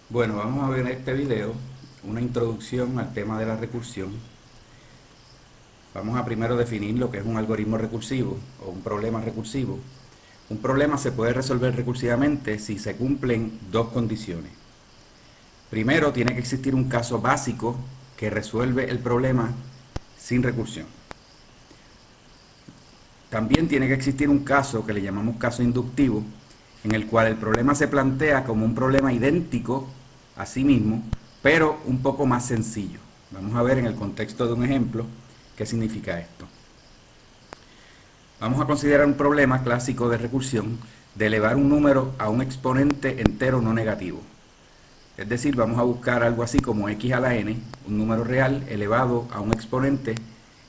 Bueno, vamos a ver en este video una introducción al tema de la recursión. Vamos a primero definir lo que es un algoritmo recursivo o un problema recursivo. Un problema se puede resolver recursivamente si se cumplen dos condiciones. Primero, tiene que existir un caso básico que resuelve el problema sin recursión. También tiene que existir un caso que le llamamos caso inductivo, en el cual el problema se plantea como un problema idéntico a sí mismo, pero un poco más sencillo. Vamos a ver en el contexto de un ejemplo qué significa esto. Vamos a considerar un problema clásico de recursión de elevar un número a un exponente entero no negativo. Es decir, vamos a buscar algo así como x a la n, un número real elevado a un exponente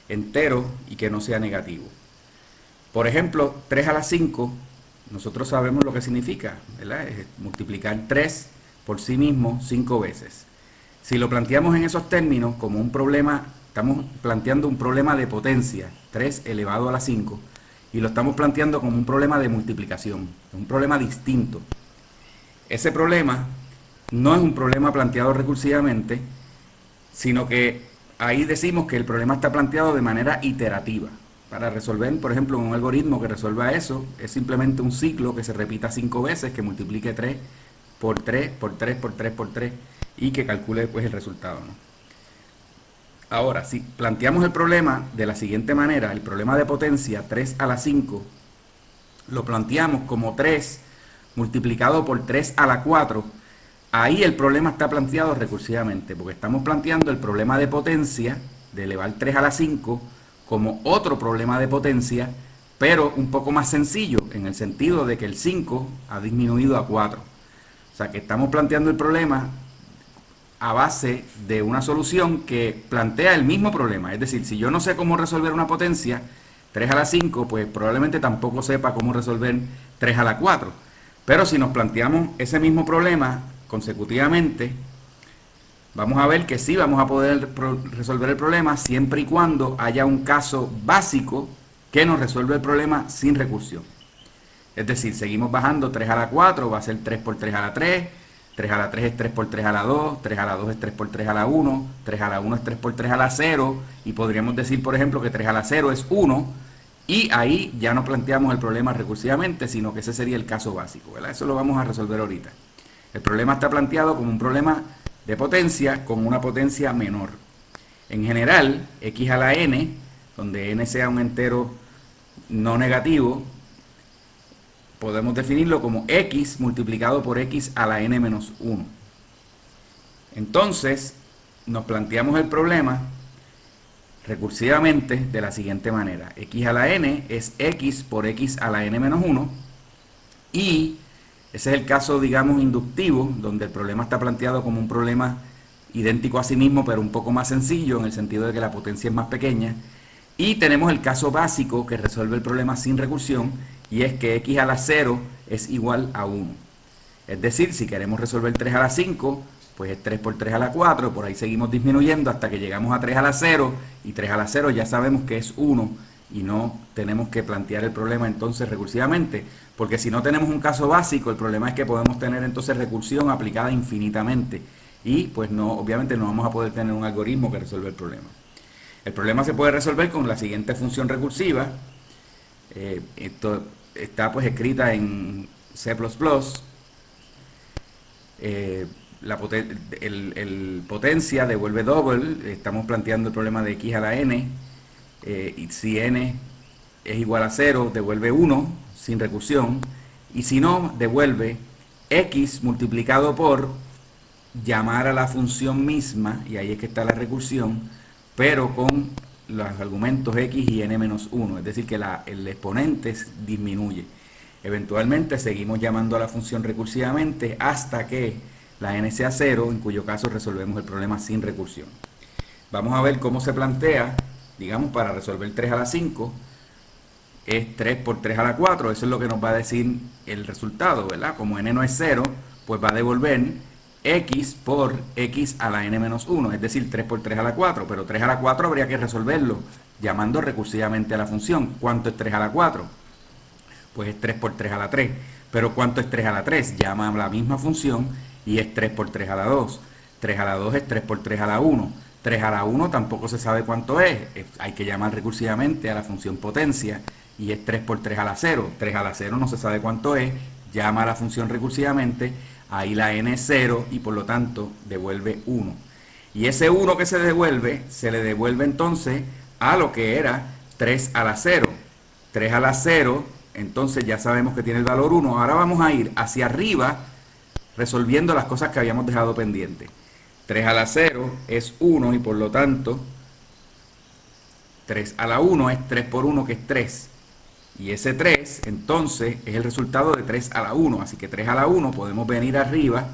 entero y que no sea negativo. Por ejemplo, 3 a la 5, nosotros sabemos lo que significa, ¿verdad? Es multiplicar 3 por sí mismo 5 veces. Si lo planteamos en esos términos como un problema, estamos planteando un problema de potencia, 3 elevado a la 5, y lo estamos planteando como un problema de multiplicación, un problema distinto. Ese problema no es un problema planteado recursivamente, sino que ahí decimos que el problema está planteado de manera iterativa. Para resolver, por ejemplo, un algoritmo que resuelva eso, es simplemente un ciclo que se repita 5 veces, que multiplique 3 por 3 por 3 por 3 por 3 y que calcule después el resultado, ¿no? Ahora, si planteamos el problema de la siguiente manera, el problema de potencia 3 a la 5, lo planteamos como 3 multiplicado por 3 a la 4, ahí el problema está planteado recursivamente, porque estamos planteando el problema de potencia de elevar 3 a la 5 como otro problema de potencia, pero un poco más sencillo, en el sentido de que el 5 ha disminuido a 4. O sea que estamos planteando el problema a base de una solución que plantea el mismo problema. Es decir, si yo no sé cómo resolver una potencia 3 a la 5, pues probablemente tampoco sepa cómo resolver 3 a la 4. Pero si nos planteamos ese mismo problema consecutivamente, vamos a ver que sí vamos a poder resolver el problema siempre y cuando haya un caso básico que nos resuelva el problema sin recursión. Es decir, seguimos bajando 3 a la 4, va a ser 3 por 3 a la 3, 3 a la 3 es 3 por 3 a la 2, 3 a la 2 es 3 por 3 a la 1, 3 a la 1 es 3 por 3 a la 0, y podríamos decir, por ejemplo, que 3 a la 0 es 1, y ahí ya no planteamos el problema recursivamente, sino que ese sería el caso básico, ¿verdad? Eso lo vamos a resolver ahorita. El problema está planteado como un problema de potencia con una potencia menor. En general, x a la n, donde n sea un entero no negativo, podemos definirlo como x multiplicado por x a la n menos 1. Entonces, nos planteamos el problema recursivamente de la siguiente manera. X a la n es x por x a la n menos 1, y ese es el caso, digamos, inductivo, donde el problema está planteado como un problema idéntico a sí mismo, pero un poco más sencillo, en el sentido de que la potencia es más pequeña. Y tenemos el caso básico que resuelve el problema sin recursión, y es que x a la 0 es igual a 1. Es decir, si queremos resolver 3 a la 5, pues es 3 por 3 a la 4, por ahí seguimos disminuyendo hasta que llegamos a 3 a la 0, y 3 a la 0 ya sabemos que es 1, y no tenemos que plantear el problema entonces recursivamente, porque si no tenemos un caso básico, el problema es que podemos tener entonces recursión aplicada infinitamente, y pues no, obviamente no vamos a poder tener un algoritmo que resuelva el problema. El problema se puede resolver con la siguiente función recursiva. Esto está pues escrita en C++. El potencia devuelve double. Estamos planteando el problema de x a la n. Y si n es igual a 0, devuelve 1 sin recursión. Y si no, devuelve x multiplicado por llamar a la función misma, y ahí es que está la recursión, pero con los argumentos x y n menos 1, es decir, que el exponente disminuye. Eventualmente seguimos llamando a la función recursivamente hasta que la n sea 0, en cuyo caso resolvemos el problema sin recursión. Vamos a ver cómo se plantea, digamos, para resolver 3 a la 5, es 3 por 3 a la 4, eso es lo que nos va a decir el resultado, ¿verdad? Como n no es 0, pues va a devolver x por x a la n menos 1, es decir, 3 por 3 a la 4, pero 3 a la 4 habría que resolverlo llamando recursivamente a la función. ¿Cuánto es 3 a la 4? Pues es 3 por 3 a la 3, pero ¿cuánto es 3 a la 3? Llama a la misma función y es 3 por 3 a la 2. 3 a la 2 es 3 por 3 a la 1. 3 a la 1 tampoco se sabe cuánto es. Hay que llamar recursivamente a la función potencia y es 3 por 3 a la 0. 3 a la 0 no se sabe cuánto es. Llama a la función recursivamente. Ahí la n es 0 y por lo tanto devuelve 1. Y ese 1 que se le devuelve entonces a lo que era 3 a la 0. 3 a la 0, entonces ya sabemos que tiene el valor 1. Ahora vamos a ir hacia arriba resolviendo las cosas que habíamos dejado pendientes. 3 a la 0 es 1 y por lo tanto 3 a la 1 es 3 por 1 que es 3. Y ese 3 entonces es el resultado de 3 a la 1. Así que 3 a la 1 podemos venir arriba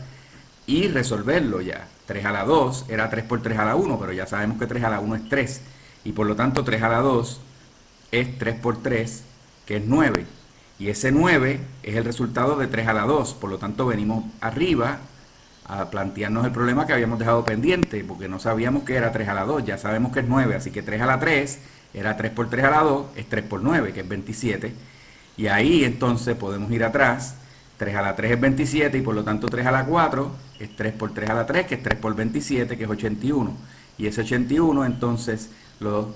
y resolverlo ya. 3 a la 2 era 3 por 3 a la 1, pero ya sabemos que 3 a la 1 es 3. Y por lo tanto 3 a la 2 es 3 por 3, que es 9. Y ese 9 es el resultado de 3 a la 2. Por lo tanto venimos arriba a plantearnos el problema que habíamos dejado pendiente, porque no sabíamos que era 3 a la 2. Ya sabemos que es 9, así que 3 a la 3 era 3 por 3 a la 2, es 3 por 9, que es 27. Y ahí entonces podemos ir atrás. 3 a la 3 es 27 y por lo tanto 3 a la 4 es 3 por 3 a la 3, que es 3 por 27, que es 81. Y ese 81 entonces lo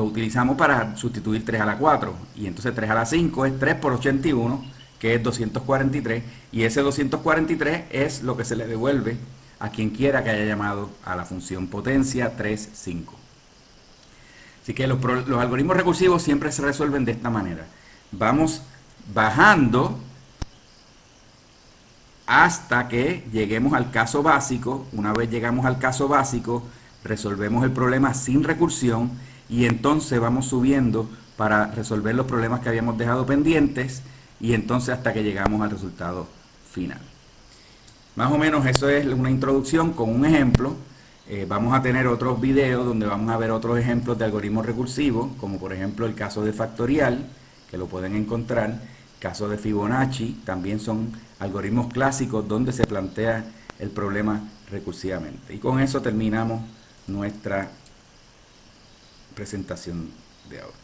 utilizamos para sustituir 3 a la 4. Y entonces 3 a la 5 es 3 por 81, que es 243. Y ese 243 es lo que se le devuelve a quien quiera que haya llamado a la función potencia 3, 5. Así que los algoritmos recursivos siempre se resuelven de esta manera. Vamos bajando hasta que lleguemos al caso básico. Una vez llegamos al caso básico, resolvemos el problema sin recursión y entonces vamos subiendo para resolver los problemas que habíamos dejado pendientes y entonces hasta que llegamos al resultado final. Más o menos eso es una introducción con un ejemplo. Vamos a tener otros videos donde vamos a ver otros ejemplos de algoritmos recursivos, como por ejemplo el caso de factorial, que lo pueden encontrar, caso de Fibonacci, también son algoritmos clásicos donde se plantea el problema recursivamente. Y con eso terminamos nuestra presentación de ahora.